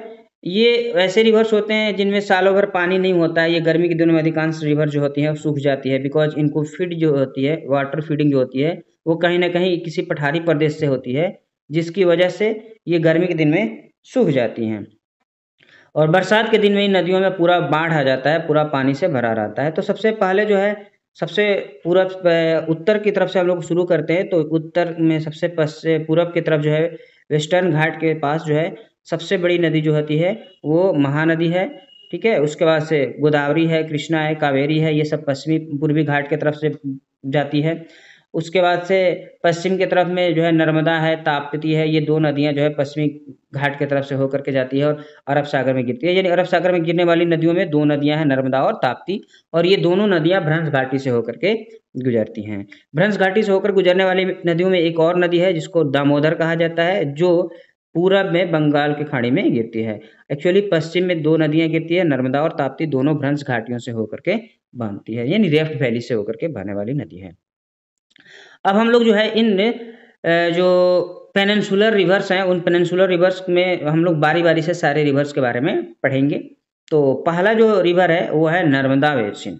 ये ऐसे रिवर्स होते हैं जिनमें सालों भर पानी नहीं होता है। ये गर्मी के दिनों में अधिकांश रिवर जो होती है वो सूख जाती है, बिकॉज इनको फीड जो होती है, वाटर फीडिंग जो होती है वो कहीं ना कहीं किसी पठारी प्रदेश से होती है, जिसकी वजह से ये गर्मी के दिन में सूख जाती हैं और बरसात के दिन में इन नदियों में पूरा बाढ़ आ जाता है, पूरा पानी से भरा रहता है। तो सबसे पहले जो है सबसे पूरब उत्तर की तरफ से हम लोग शुरू करते हैं। तो उत्तर में सबसे पूरब की तरफ जो है वेस्टर्न घाट के पास जो है सबसे बड़ी नदी जो होती है वो महानदी है, ठीक है। उसके बाद से गोदावरी है, कृष्णा है, कावेरी है, ये सब पश्चिमी पूर्वी घाट की तरफ से जाती है। उसके बाद से पश्चिम की तरफ में जो है नर्मदा है, ताप्ती है, ये 2 नदियाँ जो है पश्चिमी घाट की तरफ से होकर के जाती है और अरब सागर में गिरती है। यानी अरब सागर में गिरने वाली नदियों में 2 नदियाँ हैं, नर्मदा और ताप्ती, और ये दोनों नदियाँ भ्रंश घाटी से होकर के गुजरती हैं। भ्रंश घाटी से होकर गुजरने वाली नदियों में एक और नदी है जिसको दामोदर कहा जाता है, जो पूरब में बंगाल की खाड़ी में गिरती है। एक्चुअली पश्चिम में 2 नदियाँ गिरती है, नर्मदा और ताप्ती, दोनों भ्रंश घाटियों से होकर के बनती है, यानी रेफ्ट वैली से होकर के बहने वाली नदी है। अब हम लोग जो है इन जो पेनिनसुलर रिवर्स हैं उन पेनिनसुलर रिवर्स में हम लोग बारी बारी से सारे रिवर्स के बारे में पढ़ेंगे। तो पहला जो रिवर है वो है नर्मदा बेसिन।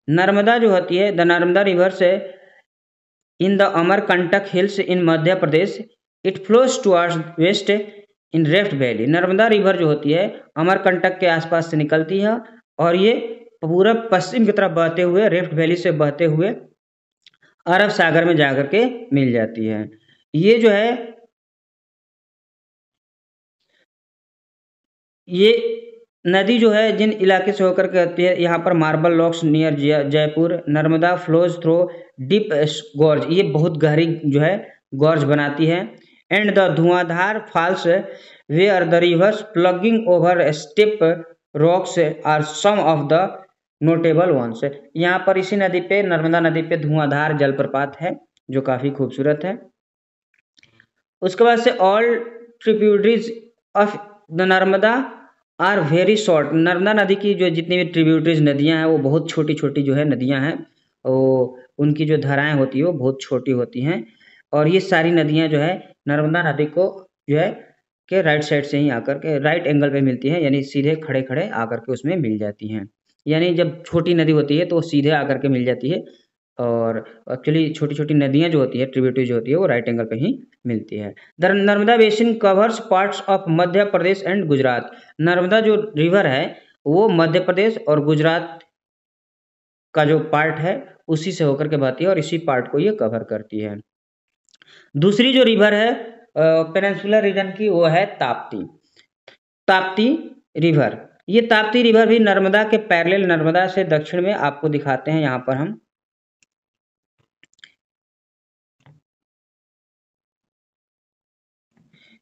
नर्मदा जो होती है, the Narmada rivers in the Amarkantak hills in Madhya Pradesh, it flows towards west in rift valley. Narmada river जो होती है अमरकंटक के आसपास से निकलती है और ये पूरब पश्चिम की तरफ बहते हुए, रेफ्ट वैली से बहते हुए अरब सागर में जाकर के मिल जाती है। ये जो है ये नदी जो है जिन इलाके से होकर के आती है, यहाँ पर marble rocks near Jaipur, Narmada flows through deep gorge, ये बहुत गहरी जो है गॉर्ज बनाती है, and the Dhuandhar falls where the rivers plunging over step rocks are some of the notable ones. यहाँ पर इसी नदी पे, नर्मदा नदी पे धुआंधार जलप्रपात है जो काफी खूबसूरत है। उसके बाद से all tributaries of the Narmada are very short. Narmada नदी की जो जितनी भी ट्रिब्यूटरीज नदियाँ हैं वो बहुत छोटी छोटी जो है नदियाँ हैं, वो उनकी जो धाराएं होती है वो बहुत छोटी होती हैं। और ये सारी नदियाँ जो है नर्मदा नदी को जो है के राइट साइड से ही आकर के राइट एंगल पे मिलती हैं, यानी सीधे खड़े खड़े आकर के उसमें मिल जाती हैं। यानी जब छोटी नदी होती है तो वो सीधे आकर के मिल जाती है, और एक्चुअली छोटी छोटी नदियाँ जो होती है ट्रिब्यूटरी जो होती है वो राइट एंगल पे ही मिलती है। The Narmada basin covers parts of Madhya Pradesh and Gujarat. Narmada जो रिवर है वो मध्य प्रदेश और गुजरात का जो पार्ट है उसी से होकर के बहती है और इसी पार्ट को ये कवर करती है। दूसरी जो रिवर है पेनिनसुलर रीजन की वो है ताप्ती। ताप्ती रिवर, ये ताप्ती रिवर भी नर्मदा के पैरेलल, नर्मदा से दक्षिण में आपको दिखाते हैं यहाँ पर हम।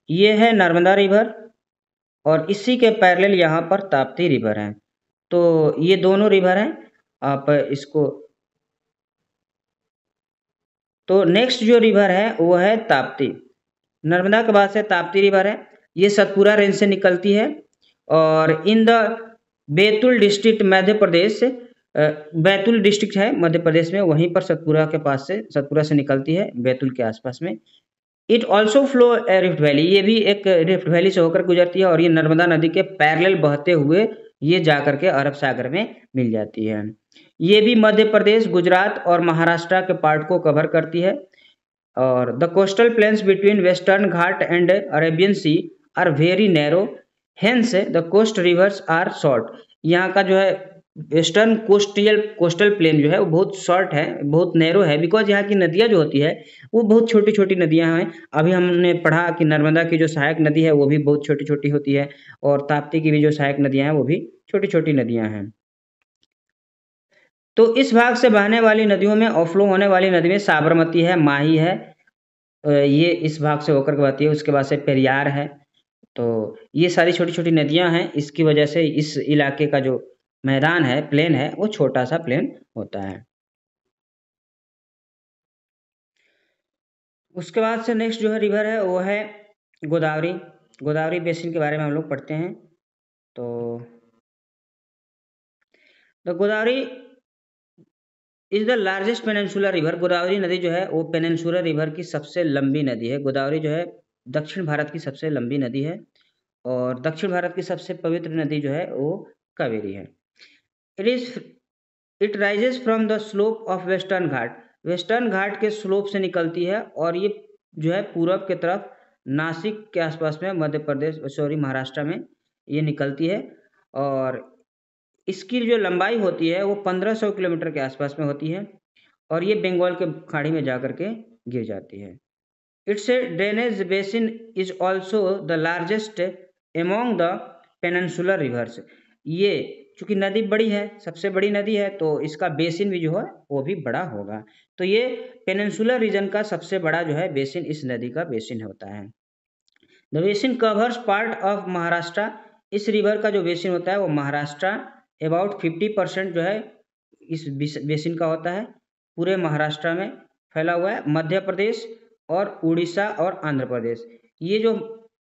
ये है नर्मदा रिवर और इसी के पैरेलल यहाँ पर ताप्ती रिवर है। तो ये दोनों रिवर हैं, आप इसको। तो नेक्स्ट जो रिवर है वो है ताप्ती। नर्मदा के बाद से ताप्ती रिवर है, ये सतपुरा रेंज से निकलती है और in the Betul district Madhya Pradesh, Betul district है मध्य प्रदेश में, वहीं पर सतपुरा के पास से, सतपुरा से निकलती है बैतूल के आसपास में। It also flow rift valley, ये भी एक रिफ्ट वैली से होकर गुजरती है और ये नर्मदा नदी के पैरेलल बहते हुए ये जाकर के अरब सागर में मिल जाती है। ये भी मध्य प्रदेश, गुजरात और महाराष्ट्र के पार्ट को कवर करती है। और the coastal plains between western Ghat and Arabian Sea are very narrow, hence the coast rivers are short. यहाँ का जो है वेस्टर्न कोस्टल प्लेन जो है वो बहुत शॉर्ट है, बहुत नैरो है, बिकॉज यहाँ की नदियाँ जो होती है वो बहुत छोटी छोटी नदियाँ हैं। अभी हमने पढ़ा कि नर्मदा की जो सहायक नदी है वो भी बहुत छोटी छोटी होती है और ताप्ती की भी जो सहायक नदियाँ हैं वो भी छोटी छोटी नदियाँ हैं। तो इस भाग से बहने वाली नदियों में ओवरफ्लो होने वाली नदी में साबरमती है, माही है, ये इस भाग से होकर के बहती है। उसके बाद से पेरियार है। तो ये सारी छोटी छोटी नदियां हैं, इसकी वजह से इस इलाके का जो मैदान है, प्लेन है, वो छोटा सा प्लेन होता है। उसके बाद से नेक्स्ट जो है रिवर है वो है गोदावरी। गोदावरी बेसिन के बारे में हम लोग पढ़ते हैं। तो Godavari is the largest peninsular river. Godavari नदी जो है वो पेनिनसुलर रिवर की सबसे लंबी नदी है। गोदावरी जो है दक्षिण भारत की सबसे लंबी नदी है और दक्षिण भारत की सबसे पवित्र नदी जो है वो कावेरी है। It rises from the slope of western Ghat. Western Ghat के स्लोप से निकलती है और ये जो है पूरब के तरफ नासिक के आसपास में मध्य प्रदेश, सॉरी महाराष्ट्र में ये निकलती है। और इसकी जो लंबाई होती है वो 1500 किलोमीटर के आसपास में होती है और ये बंगाल के खाड़ी में जाकर के गिर जाती है। It's drainage basin is also the largest among the peninsular reverse. ये चूंकि नदी बड़ी है, सबसे बड़ी नदी है, तो इसका बेसिन भी जो है वो भी बड़ा होगा। तो ये पेनिनसुलर रीजन का सबसे बड़ा जो है बेसिन इस नदी का बेसिन होता है। The basin covers part of Maharashtra. इस रिवर का जो बेसिन होता है वो महाराष्ट्र अबाउट 50% जो है इस बेसिन का होता है, पूरे महाराष्ट्र में फैला हुआ है। मध्य प्रदेश और उड़ीसा और आंध्र प्रदेश। ये जो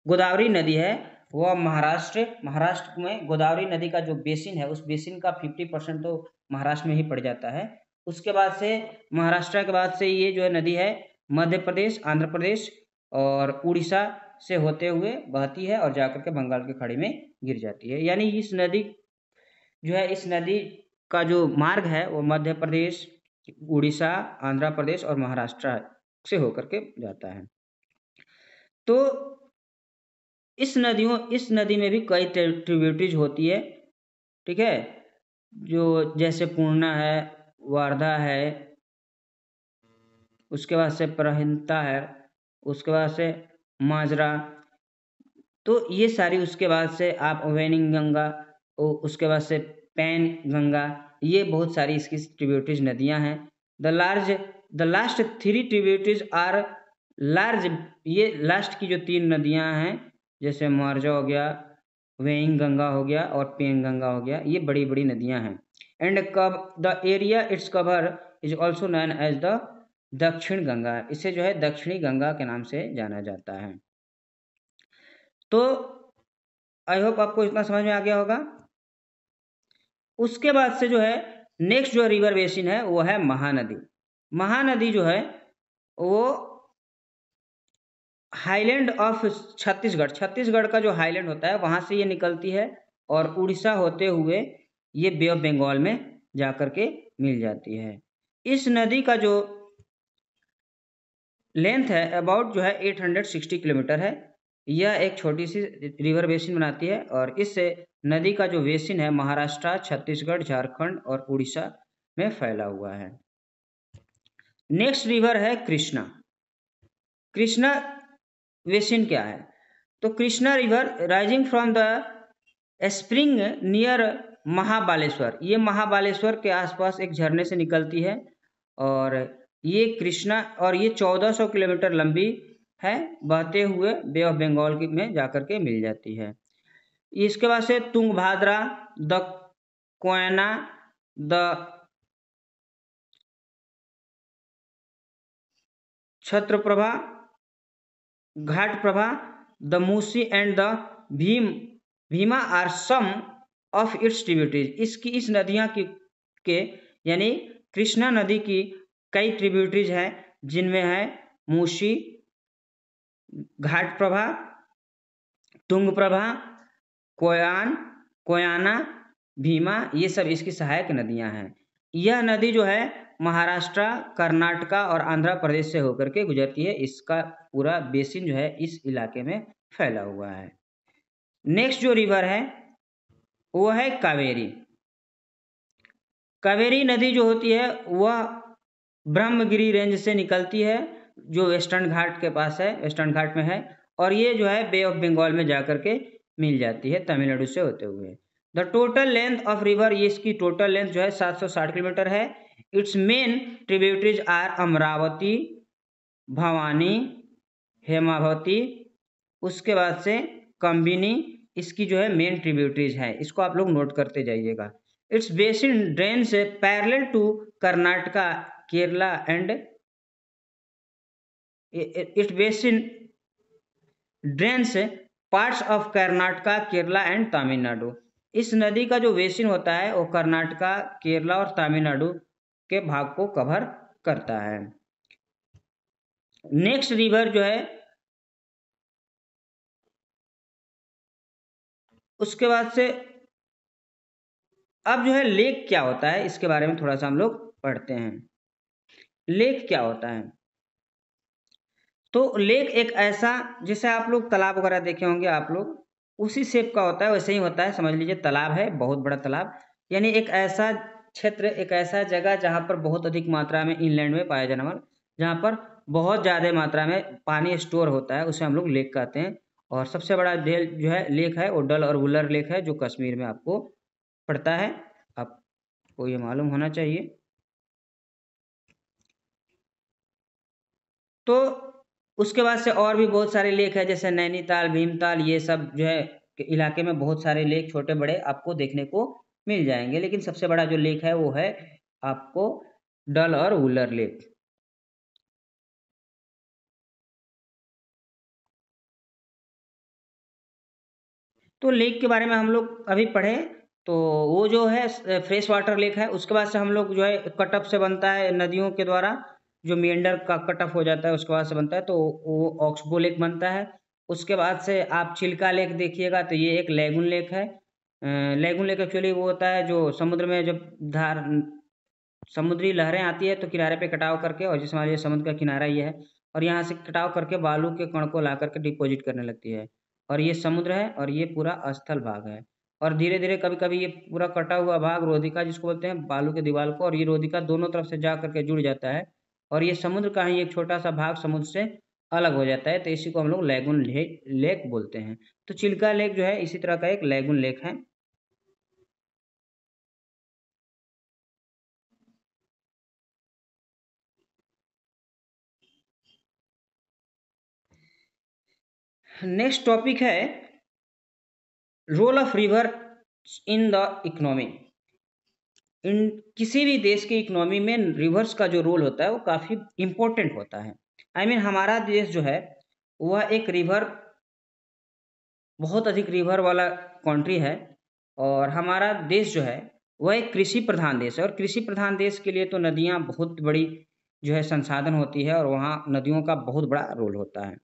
गोदावरी नदी है वह महाराष्ट्र में गोदावरी नदी का जो बेसिन है उस बेसिन का 50% तो महाराष्ट्र में ही पड़ जाता है। उसके बाद से महाराष्ट्र के बाद से ये जो है नदी है मध्य प्रदेश, आंध्र प्रदेश और उड़ीसा से होते हुए बहती है और जाकर के बंगाल की खाड़ी में गिर जाती है। यानी इस नदी जो है, इस नदी का जो मार्ग है वो मध्य प्रदेश, उड़ीसा, आंध्र प्रदेश और महाराष्ट्र से होकर के जाता है। तो इस नदी में भी कई ट्रिब्यूटरीज होती है, ठीक है, जो जैसे पूर्णा है, वारधा है, उसके बाद से प्रहिंता है, उसके बाद से माजरा। तो ये सारी, उसके बाद से आप वेनिंग गंगा, उसके बाद से पैन गंगा, ये बहुत सारी इसकी ट्रिब्यूटरीज नदियां हैं। The last 3 tributaries are large. ये लास्ट की जो 3 नदियां हैं जैसे मार्जा हो गया, वेइंग गंगा हो गया और पेन गंगा हो गया, ये बड़ी बड़ी नदियां हैं। And the area it's cover is also known as the Dakshin Ganga. इसे जो है दक्षिणी गंगा के नाम से जाना जाता है। तो आई होप आपको इतना समझ में आ गया होगा। उसके बाद से जो है नेक्स्ट जो रिवर बेसिन है वो है महानदी। महानदी जो है वो हाईलैंड ऑफ छत्तीसगढ़, छत्तीसगढ़ का जो हाईलैंड होता है वहां से ये निकलती है और उड़ीसा होते हुए ये बे ऑफ बंगाल में जाकर के मिल जाती है। इस नदी का जो लेंथ है अबाउट जो है 860 किलोमीटर है। यह एक छोटी सी रिवर बेसिन बनाती है और इस नदी का जो बेसिन है महाराष्ट्र, छत्तीसगढ़, झारखंड और उड़ीसा में फैला हुआ है। नेक्स्ट रिवर है कृष्णा। कृष्णा बेसिन क्या है? तो Krishna river rising from the spring near Mahabaleshwar, ये महाबालेश्वर के आसपास एक झरने से निकलती है और ये कृष्णा और ये 1400 किलोमीटर लंबी है, बहते हुए बे ऑफ बंगाल में जाकर के मिल जाती है। इसके बाद से Tungabhadra, the Koyna, the Chhatraprabha, Ghataprabha, the Musi and the Bhima are some of its tributaries. इसकी इस नदियाँ के यानी कृष्णा नदी की कई ट्रिब्यूटरीज हैं जिनमें है मूसी, घाटप्रभा, तुंगप्रभा, कोयाना, भीमा, ये सब इसकी सहायक नदियां हैं। यह नदी जो है महाराष्ट्र, कर्नाटका और आंध्र प्रदेश से होकर के गुजरती है। इसका पूरा बेसिन जो है इस इलाके में फैला हुआ है। नेक्स्ट जो रिवर है वो है कावेरी। कावेरी नदी जो होती है वह ब्रह्मगिरी रेंज से निकलती है जो वेस्टर्न घाट के पास है, वेस्टर्न घाट में है और ये जो है बे ऑफ बंगाल में जाकर के मिल जाती है तमिलनाडु से होते हुए। The total length of river, ये इसकी टोटल लेंथ जो है 760 किलोमीटर है। Its main tributaries are Amaravati, Bhavani, Hemavati, उसके बाद से कंबिनी, इसकी जो है मेन ट्रिब्यूटरीज है, इसको आप लोग नोट करते जाइएगा। Its basin drains parallel to Karnataka, Kerala and its basin drains parts of Karnataka, Kerala and Tamil Nadu. इस नदी का जो बेसिन होता है वो कर्नाटका, केरला और तमिलनाडु के भाग को कवर करता है। नेक्स्ट रिवर जो है उसके बाद से अब जो है लेक क्या होता है इसके बारे में थोड़ा सा हम लोग पढ़ते हैं। लेक क्या होता है? तो लेक एक ऐसा, जैसे आप लोग तालाब वगैरह देखे होंगे आप लोग, उसी शेप का होता है, वैसे ही होता है। समझ लीजिए तालाब है, बहुत बड़ा तालाब, यानी एक ऐसा क्षेत्र, एक ऐसा जगह जहाँ पर बहुत अधिक मात्रा में इनलैंड में पाया जाने वाला, जहाँ पर बहुत ज़्यादा मात्रा में पानी स्टोर होता है, उसे हम लोग लेक कहते हैं। और सबसे बड़ा झील जो है लेक है वो डल और वुलर लेक है जो कश्मीर में आपको पड़ता है, आपको ये मालूम होना चाहिए। तो उसके बाद से और भी बहुत सारे लेक है जैसे नैनीताल, भीमताल, ये सब जो है इलाके में बहुत सारे लेक छोटे बड़े आपको देखने को मिल जाएंगे, लेकिन सबसे बड़ा जो लेक है वो है आपको डल और वुलर लेक। तो लेक के बारे में हम लोग अभी पढ़े, तो वो जो है फ्रेश वाटर लेक है। उसके बाद से हम लोग जो है कट ऑफ से बनता है नदियों के द्वारा, जो मेंढर का कट ऑफ हो जाता है उसके बाद से बनता है, तो वो ऑक्सबो लेक बनता है। उसके बाद से आप चिल्का लेक देखिएगा तो ये एक लैगून लेक है। लैगून लेक एक्चुअली वो होता है जो समुद्र में जब धार समुद्री लहरें आती है तो किनारे पे कटाव करके, और जिस हमारे समुद्र का किनारा ये है, और यहाँ से कटाव करके बालू के कण को ला करके डिपॉजिट करने लगती है, और ये समुद्र है और ये पूरा स्थल भाग है। और धीरे धीरे कभी कभी ये पूरा कटा हुआ भाग रोधिका जिसको बोलते हैं बालू के दीवार को, और ये रोधिका दोनों तरफ से जा करके जुड़ जाता है और ये समुद्र का ही एक छोटा सा भाग समुद्र से अलग हो जाता है, तो इसी को हम लोग लैगून लेक बोलते हैं। तो चिल्का लेक जो है इसी तरह का एक लैगून लेक है। नेक्स्ट टॉपिक है role of river in the economy. In किसी भी देश की इकोनॉमी में रिवर्स का जो रोल होता है वो काफ़ी इम्पोर्टेंट होता है। I mean, हमारा देश जो है वह एक रिवर बहुत अधिक रिवर वाला कंट्री है और हमारा देश जो है वह एक कृषि प्रधान देश है और कृषि प्रधान देश के लिए तो नदियाँ बहुत बड़ी जो है संसाधन होती है और वहाँ नदियों का बहुत बड़ा रोल होता है।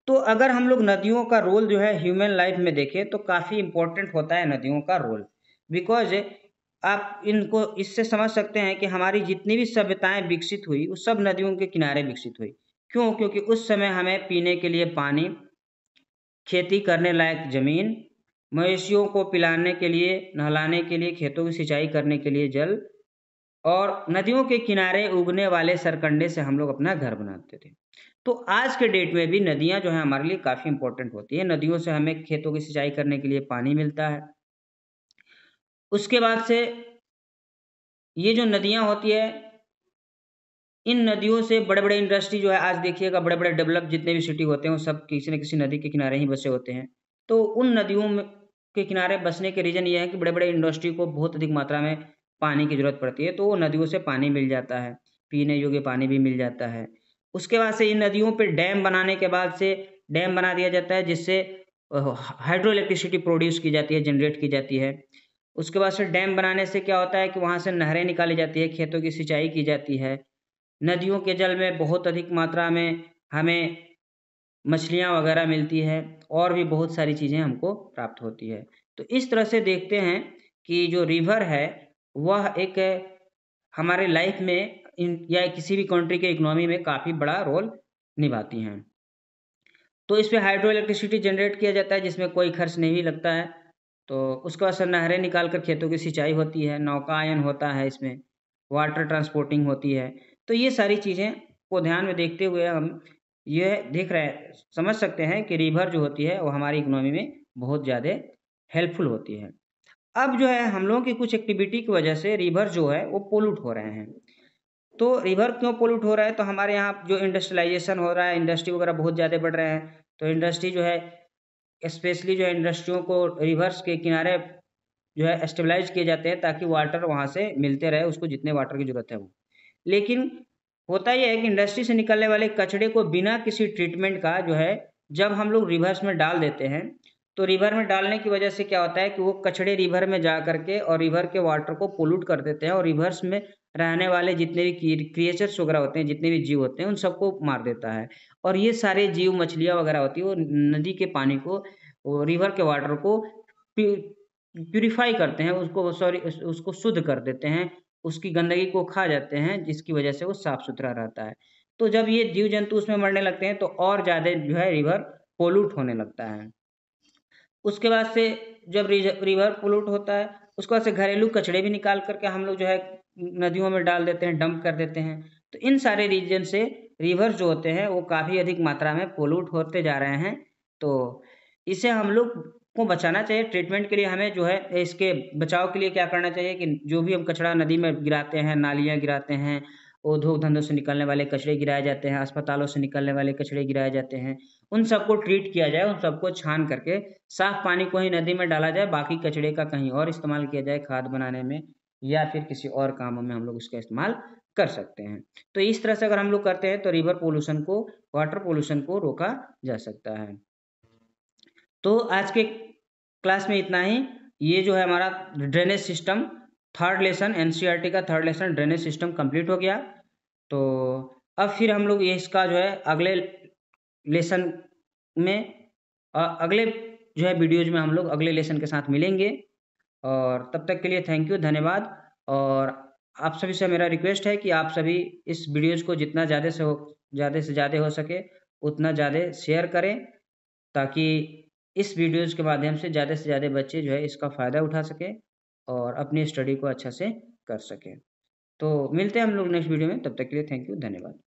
तो अगर हम लोग नदियों का रोल जो है ह्यूमन लाइफ में देखें तो काफ़ी इम्पोर्टेंट होता है नदियों का रोल। बिकॉज़ आप इनको इससे समझ सकते हैं कि हमारी जितनी भी सभ्यताएँ विकसित हुई, वो सब नदियों के किनारे विकसित हुई। क्यों? क्योंकि उस समय हमें पीने के लिए पानी, खेती करने लायक ज़मीन, मवेशियों को पिलाने के लिए, नहलाने के लिए, खेतों की सिंचाई करने के लिए जल और नदियों के किनारे उगने वाले सरकंडे से हम लोग अपना घर बनाते थे। तो आज के डेट में भी नदियाँ जो हैं हमारे लिए काफ़ी इम्पोर्टेंट होती हैं। नदियों से हमें खेतों की सिंचाई करने के लिए पानी मिलता है। उसके बाद से ये जो नदियाँ होती है, इन नदियों से बड़े-बड़े इंडस्ट्री जो है आज देखिएगा बड़े-बड़े डेवलप जितने भी सिटी होते हैं, वो सब किसी न किसी नदी के किनारे ही बसे होते हैं। तो उन नदियों में के किनारे बसने के रीज़न ये है कि बड़े-बड़े इंडस्ट्री को बहुत अधिक मात्रा में पानी की ज़रूरत पड़ती है, तो वो नदियों से पानी मिल जाता है, पीने योग्य पानी भी मिल जाता है। उसके बाद से इन नदियों पे डैम बनाने के बाद से डैम बना दिया जाता है जिससे हाइड्रो इलेक्ट्रिसिटी प्रोड्यूस की जाती है, जनरेट की जाती है। उसके बाद से डैम बनाने से क्या होता है कि वहाँ से नहरें निकाली जाती है, खेतों की सिंचाई की जाती है। नदियों के जल में बहुत अधिक मात्रा में हमें मछलियाँ वगैरह मिलती है और भी बहुत सारी चीज़ें हमको प्राप्त होती है। तो इस तरह से देखते हैं कि जो रिवर है, वह एक हमारे लाइफ में या किसी भी कंट्री के इकोनॉमी में काफ़ी बड़ा रोल निभाती हैं। तो इसपे हाइड्रो इलेक्ट्रिसिटी जनरेट किया जाता है जिसमें कोई खर्च नहीं भी लगता है। तो उसके बाद से नहरें निकाल कर खेतों की सिंचाई होती है, नौकायन होता है इसमें, वाटर ट्रांसपोर्टिंग होती है। तो ये सारी चीज़ें को ध्यान में देखते हुए हम ये देख रहे हैं समझ सकते हैं कि रिवर जो होती है वो हमारी इकोनॉमी में बहुत ज़्यादा हेल्पफुल होती है। अब जो है हम लोगों की कुछ एक्टिविटी की वजह से रिवर जो है वो पोल्यूट हो रहे हैं। तो रिवर क्यों पोल्यूट हो रहा है? तो हमारे यहाँ जो इंडस्ट्रियलाइज़ेशन हो रहा है, इंडस्ट्री वगैरह बहुत ज़्यादा बढ़ रहे हैं। तो इंडस्ट्री जो है स्पेशली जो है इंडस्ट्रियों को रिवर्स के किनारे जो है स्टेबलाइज़ किए जाते हैं ताकि वाटर वहाँ से मिलते रहे उसको जितने वाटर की ज़रूरत है वो। लेकिन होता ये है कि इंडस्ट्री से निकलने वाले कचरे को बिना किसी ट्रीटमेंट का जो है जब हम लोग रिवर्स में डाल देते हैं, तो रिवर में डालने की वजह से क्या होता है कि वो कचड़े रिवर में जा कर के और रिवर के वाटर को पोल्यूट कर देते हैं और रिवर्स में रहने वाले जितने भी क्रिएचर्स वगैरह होते हैं, जितने भी जीव होते हैं, उन सबको मार देता है। और ये सारे जीव मछलियाँ वगैरह होती है वो नदी के पानी को वो रिवर के वाटर को प्यू प्यूरिफ़ाई करते हैं, उसको सॉरी उसको शुद्ध कर देते हैं, उसकी गंदगी को खा जाते हैं, जिसकी वजह से वो साफ़-सुथरा रहता है। तो जब ये जीव-जंतु उसमें मरने लगते हैं, तो और ज़्यादा जो है रिवर पोल्यूट होने लगता है। उसके बाद से जब रिवर पोल्यूट होता है, उसके बाद से घरेलू कचड़े भी निकाल कर के हम लोग जो है नदियों में डाल देते हैं, डंप कर देते हैं। तो इन सारे रीज़न से रिवर्स जो होते हैं, वो काफ़ी अधिक मात्रा में पोल्यूट होते जा रहे हैं। तो इसे हम लोग को बचाना चाहिए, ट्रीटमेंट के लिए हमें जो है इसके बचाव के लिए क्या करना चाहिए कि जो भी हम कचरा नदी में गिराते हैं, नालियाँ गिराते हैं, उद्योग धंधों से निकलने वाले कचरे गिराए जाते हैं, अस्पतालों से निकलने वाले कचरे गिराए जाते हैं, उन सबको ट्रीट किया जाए, उन सबको छान करके साफ पानी को ही नदी में डाला जाए, बाकी कचरे का कहीं और इस्तेमाल किया जाए खाद बनाने में या फिर किसी और कामों में हम लोग उसका इस्तेमाल कर सकते हैं। तो इस तरह से अगर हम लोग करते हैं तो रिवर पॉल्यूशन को, वाटर पॉल्यूशन को रोका जा सकता है। तो आज के क्लास में इतना ही। ये जो है हमारा drainage system third lesson NCERT का third lesson drainage system complete हो गया। तो अब फिर हम लोग ये इसका जो है अगले लेसन में अगले जो है वीडियोज़ में हम लोग अगले लेसन के साथ मिलेंगे और तब तक के लिए थैंक यू, धन्यवाद। और आप सभी से मेरा रिक्वेस्ट है कि आप सभी इस वीडियोज़ को जितना ज़्यादा से ज़्यादा हो सके उतना ज़्यादा शेयर करें ताकि इस वीडियोज़ के माध्यम से ज़्यादा बच्चे जो है इसका फ़ायदा उठा सकें और अपनी स्टडी को अच्छा से कर सकें। तो मिलते हैं हम लोग नेक्स्ट वीडियो में, तब तक के लिए थैंक यू, धन्यवाद।